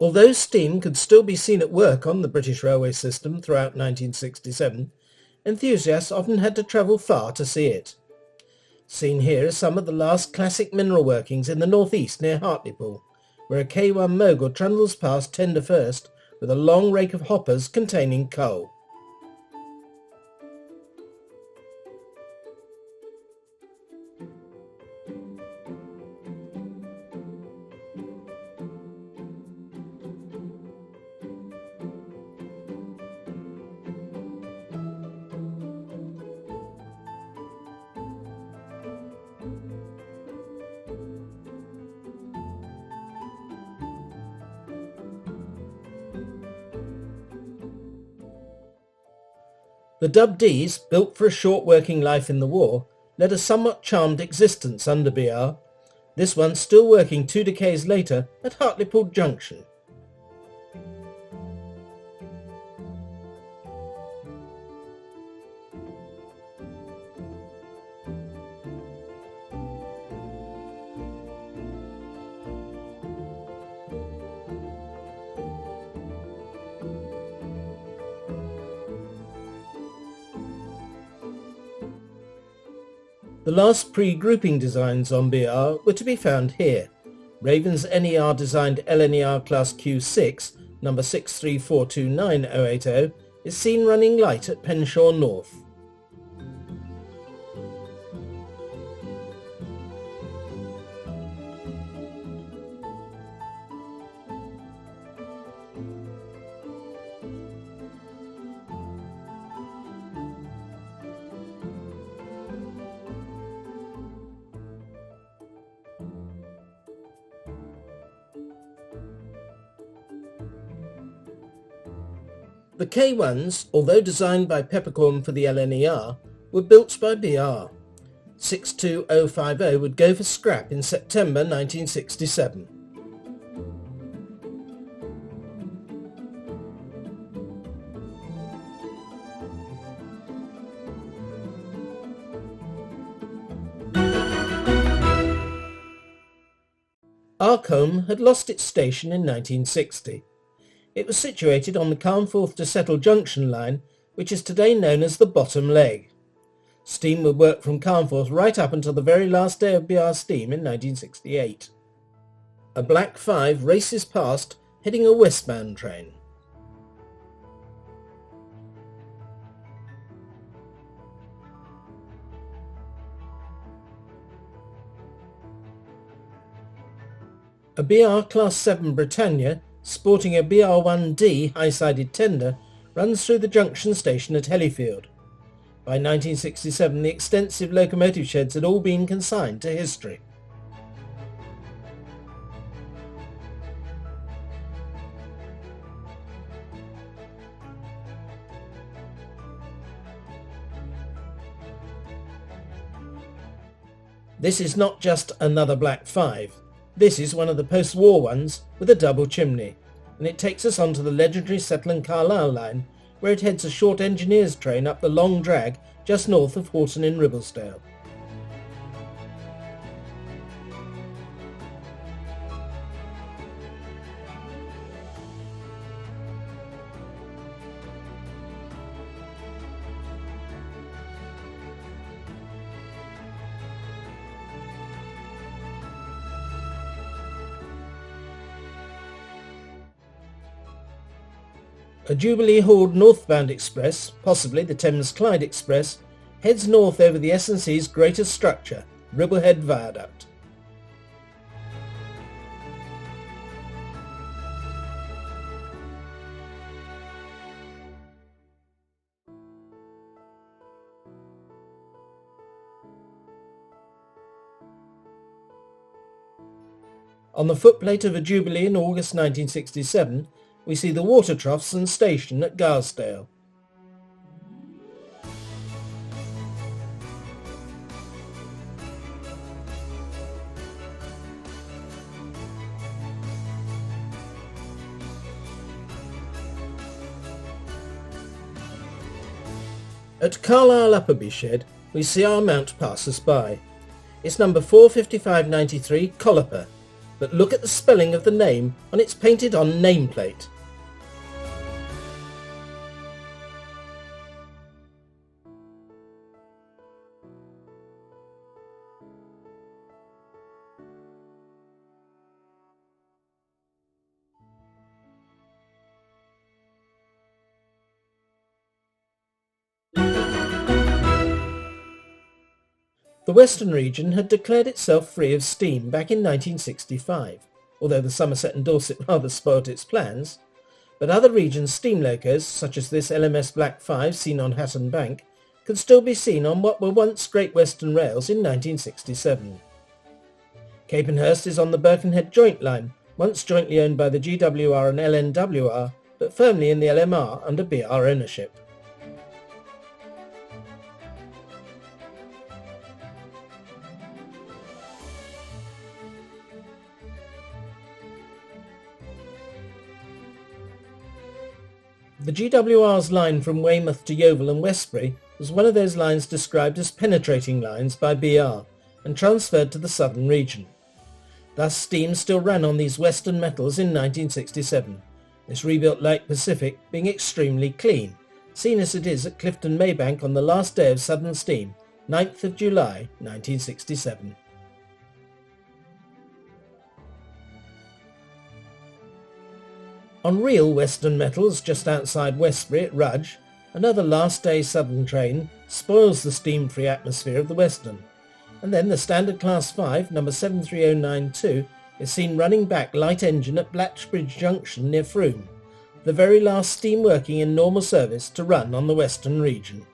Although steam could still be seen at work on the British railway system throughout 1967, enthusiasts often had to travel far to see it. Seen here are some of the last classic mineral workings in the northeast near Hartlepool, where a K1 mogul trundles past tender first with a long rake of hoppers containing coal. The Dub Ds, built for a short working life in the war, led a somewhat charmed existence under BR, this one still working 2 decades later at Hartlepool Junction. The last pre-grouping designs on BR were to be found here. Raven's NER designed LNER Class Q6, number 63429-080, is seen running light at Penshaw North. The K1s, although designed by Peppercorn for the LNER, were built by BR. 62050 would go for scrap in September 1967. Arkholme had lost its station in 1960. It was situated on the Carnforth to Settle Junction line, which is today known as the bottom leg. Steam would work from Carnforth right up until the very last day of BR steam in 1968. A Black 5 races past, heading a westbound train. A BR Class 7 Britannia, sporting a BR1D high-sided tender, runs through the junction station at Hellifield. By 1967 the extensive locomotive sheds had all been consigned to history. This is not just another Black 5. This is one of the post-war ones with a double chimney, and it takes us onto the legendary Settle and Carlisle line, where it heads a short engineers train up the long drag just north of Horton in Ribblesdale. A Jubilee-hauled northbound express, possibly the Thames-Clyde Express, heads north over the S&C's greatest structure, Ribblehead Viaduct. On the footplate of a Jubilee in August 1967, we see the water troughs and station at Garsdale. At Carlisle Upperby Shed, we see our mount pass us by. It's number 45593 Colloper. but look at the spelling of the name on its painted-on nameplate. The Western region had declared itself free of steam back in 1965, although the Somerset and Dorset rather spoilt its plans, but other regions' steam locos, such as this LMS Black 5 seen on Hatton Bank, could still be seen on what were once Great Western Rails in 1967. Capenhurst is on the Birkenhead Joint Line, once jointly owned by the GWR and LNWR, but firmly in the LMR under BR ownership. The GWR's line from Weymouth to Yeovil and Westbury was one of those lines described as penetrating lines by BR and transferred to the southern region. Thus steam still ran on these western metals in 1967, this rebuilt Light Pacific being extremely clean, seen as it is at Clifton Maybank on the last day of Southern Steam, 9th of July 1967. On real Western metals just outside Westbury at Rudge, another last day Southern train spoils the steam-free atmosphere of the Western, and then the Standard Class 5, number 73092, is seen running back light engine at Blatchbridge Junction near Frome, the very last steam working in normal service to run on the Western region.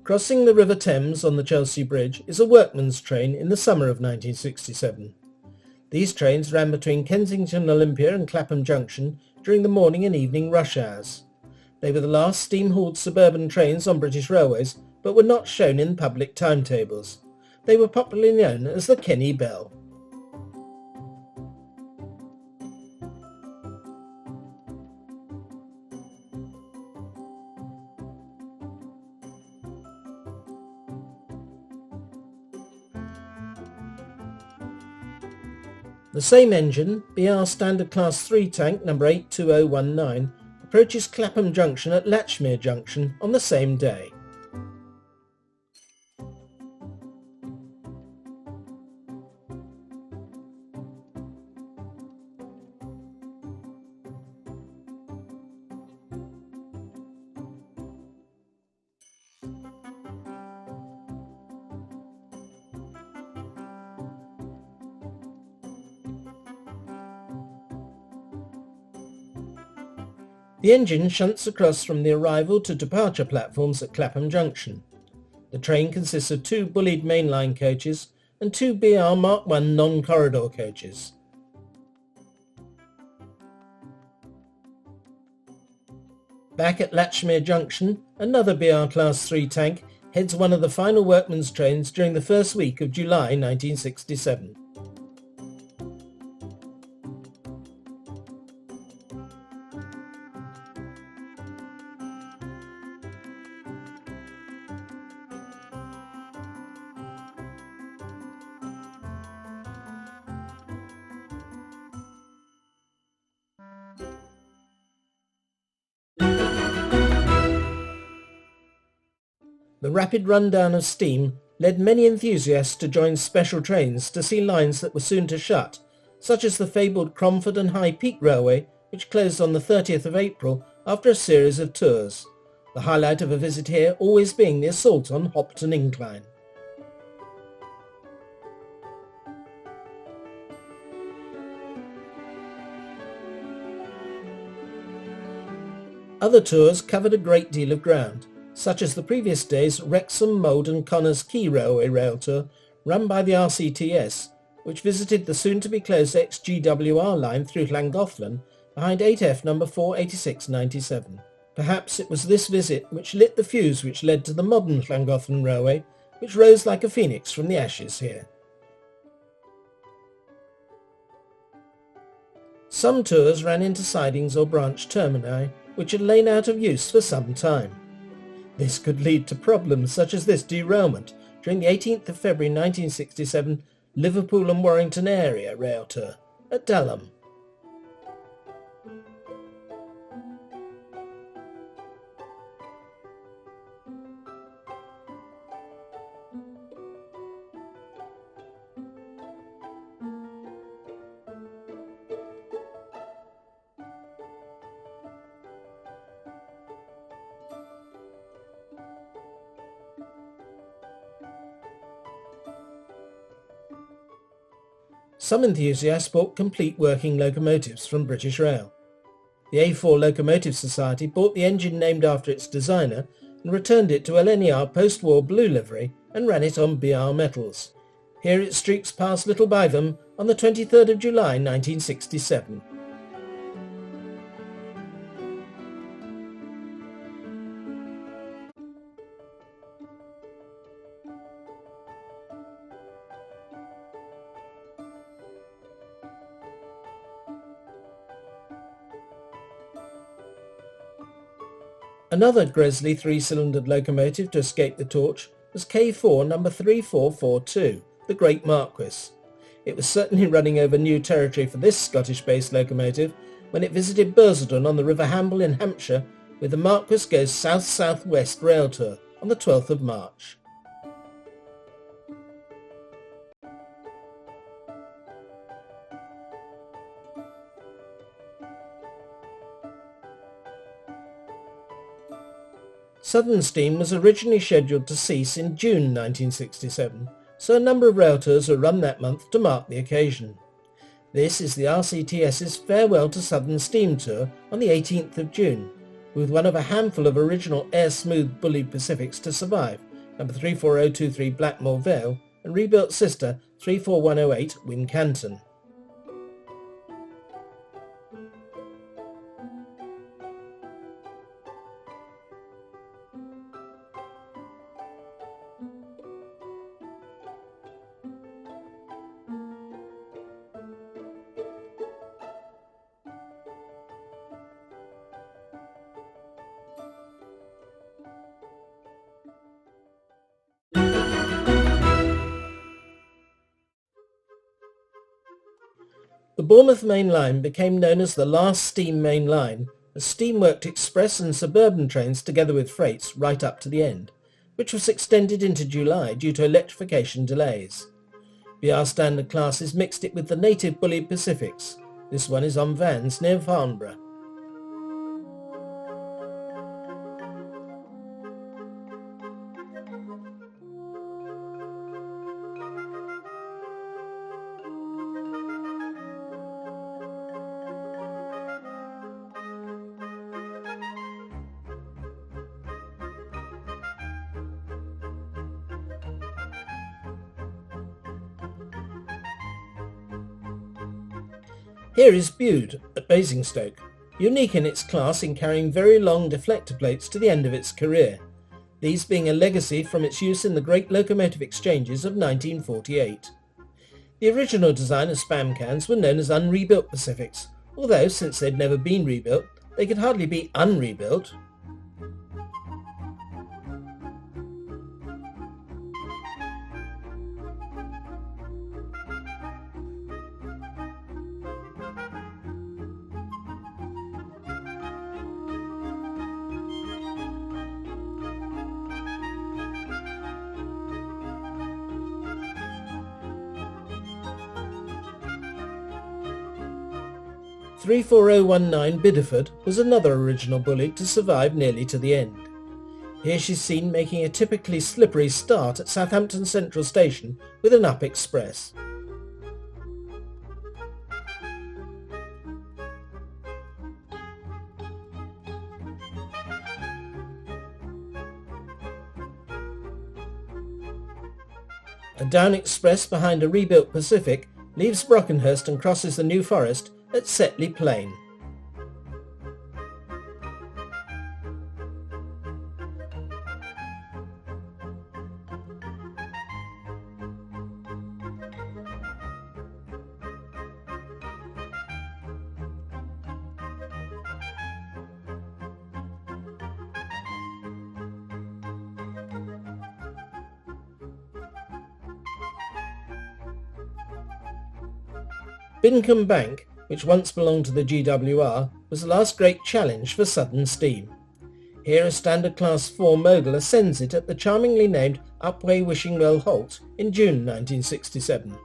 Crossing the River Thames on the Chelsea Bridge is a workman's train in the summer of 1967. These trains ran between Kensington Olympia and Clapham Junction during the morning and evening rush hours. They were the last steam-hauled suburban trains on British Railways, but were not shown in public timetables. They were popularly known as the Kenny Bell. The same engine, BR Standard Class 3 tank number 82019, approaches Clapham Junction at Latchmere Junction on the same day. The engine shunts across from the arrival to departure platforms at Clapham Junction. The train consists of 2 bullied mainline coaches and 2 BR Mark I non-corridor coaches. Back at Latchmere Junction, another BR Class 3 tank heads one of the final workmen's trains during the first week of July 1967. The rapid rundown of steam led many enthusiasts to join special trains to see lines that were soon to shut, such as the fabled Cromford and High Peak Railway, which closed on the 30th of April after a series of tours, the highlight of a visit here always being the assault on Hopton Incline. Other tours covered a great deal of ground, such as the previous day's Wrexham, Maldon, Connors Quay Railway rail tour run by the RCTS, which visited the soon-to-be-closed ex-GWR line through Llangollen behind 8F number 48697. Perhaps it was this visit which lit the fuse which led to the modern Llangollen Railway which rose like a phoenix from the ashes here. Some tours ran into sidings or branch termini which had lain out of use for some time. This could lead to problems such as this derailment during the 18th of February 1967 Liverpool and Warrington area rail tour at Dalham. Some enthusiasts bought complete working locomotives from British Rail. The A4 Locomotive Society bought the engine named after its designer and returned it to LNER post-war blue livery and ran it on BR metals. Here it streaks past Little Bytham on the 23rd of July 1967. Another Gresley three-cylindered locomotive to escape the torch was K4 number 3442, the Great Marquis. It was certainly running over new territory for this Scottish-based locomotive when it visited Bursledon on the River Hamble in Hampshire with the Marquis Goes South-South-West rail tour on the 12th of March. Southern Steam was originally scheduled to cease in June 1967, so a number of rail tours were run that month to mark the occasion. This is the RCTS's Farewell to Southern Steam tour on the 18th of June, with one of a handful of original air-smooth Bulleid Pacifics to survive, number 34023 Blackmore Vale and rebuilt sister 34108 Wincanton. The Bournemouth Main Line became known as the last steam main line, as steam worked express and suburban trains together with freights right up to the end, which was extended into July due to electrification delays. BR Standard classes mixed it with the native Bulleid Pacifics. This one is on vans near Farnborough. Here is Bude at Basingstoke, unique in its class in carrying very long deflector plates to the end of its career, these being a legacy from its use in the Great Locomotive Exchanges of 1948. The original design of spam cans were known as unrebuilt Pacifics, although since they'd never been rebuilt, they could hardly be unrebuilt. .34019 Bideford was another original Bulleid to survive nearly to the end. Here she's seen making a typically slippery start at Southampton Central Station with an up express. A down express behind a rebuilt Pacific leaves Brockenhurst and crosses the New Forest at Setley Plain. Bincombe Bank, which once belonged to the GWR, was the last great challenge for Southern Steam. Here a Standard Class 4 mogul ascends it at the charmingly named Upwey Wishing-Well Halt in June 1967.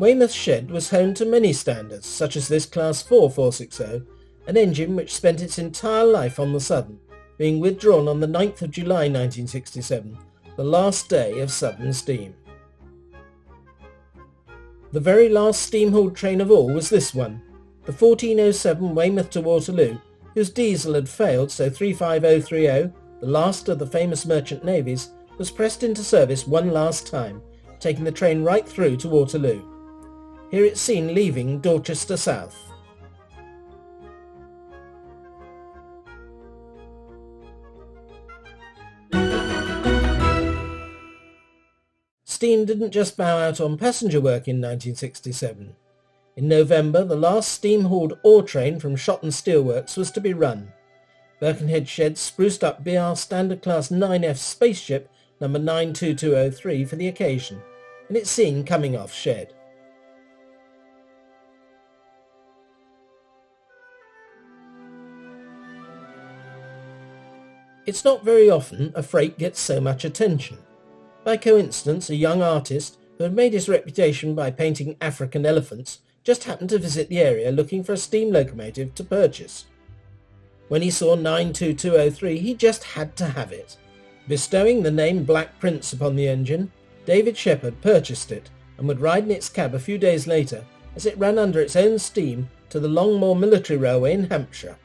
Weymouth Shed was home to many standards, such as this Class 4 460, an engine which spent its entire life on the Southern, being withdrawn on the 9th of July 1967, the last day of Southern Steam. The very last steam-hauled train of all was this one, the 1407 Weymouth to Waterloo, whose diesel had failed, so 35030, the last of the famous merchant navies, was pressed into service one last time, taking the train right through to Waterloo. Here it's seen leaving Dorchester South. Steam didn't just bow out on passenger work in 1967. In November, the last steam-hauled ore train from Shotton Steelworks was to be run. Birkenhead Shed spruced up BR Standard Class 9F spaceship number 92203 for the occasion, and it's seen coming off shed. It's not very often a freight gets so much attention. By coincidence, a young artist who had made his reputation by painting African elephants just happened to visit the area looking for a steam locomotive to purchase. When he saw 92203, he just had to have it. Bestowing the name Black Prince upon the engine, David Shepherd purchased it and would ride in its cab a few days later as it ran under its own steam to the Longmoor Military Railway in Hampshire.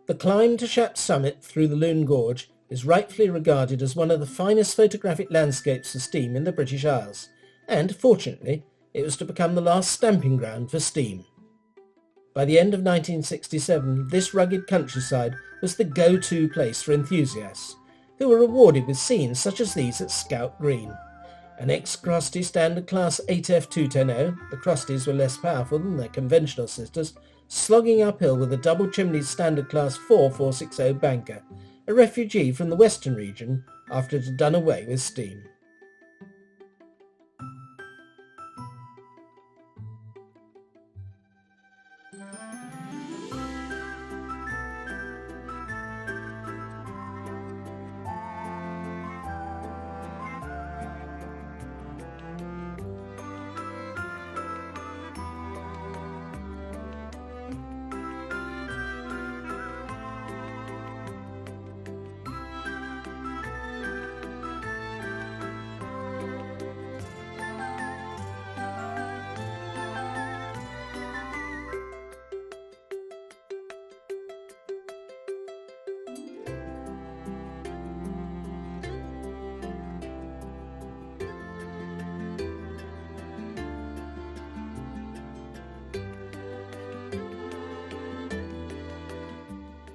The climb to Shap's summit through the Lune Gorge is rightfully regarded as one of the finest photographic landscapes for steam in the British Isles, and, fortunately, it was to become the last stamping ground for steam. By the end of 1967, this rugged countryside was the go-to place for enthusiasts, who were rewarded with scenes such as these at Scout Green. An ex-Crosty Standard Class 8F210, the Crosties were less powerful than their conventional sisters, slogging uphill with a double-chimneyed Standard Class 4 460 banker, a refugee from the western region after it had done away with steam.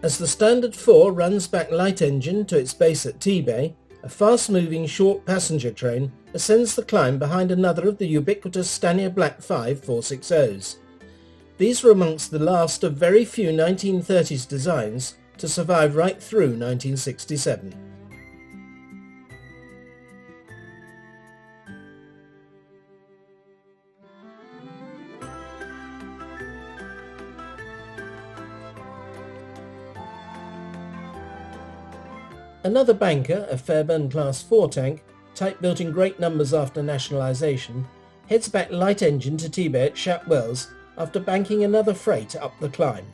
As the Standard 4 runs back light engine to its base at T-Bay, a fast-moving short passenger train ascends the climb behind another of the ubiquitous Stanier Black 5 460s. These were amongst the last of very few 1930s designs to survive right through 1967. Another banker, a Fairbairn Class 4 tank, type built in great numbers after nationalisation, heads back light engine to T-Bay at Shap Wells after banking another freight up the climb.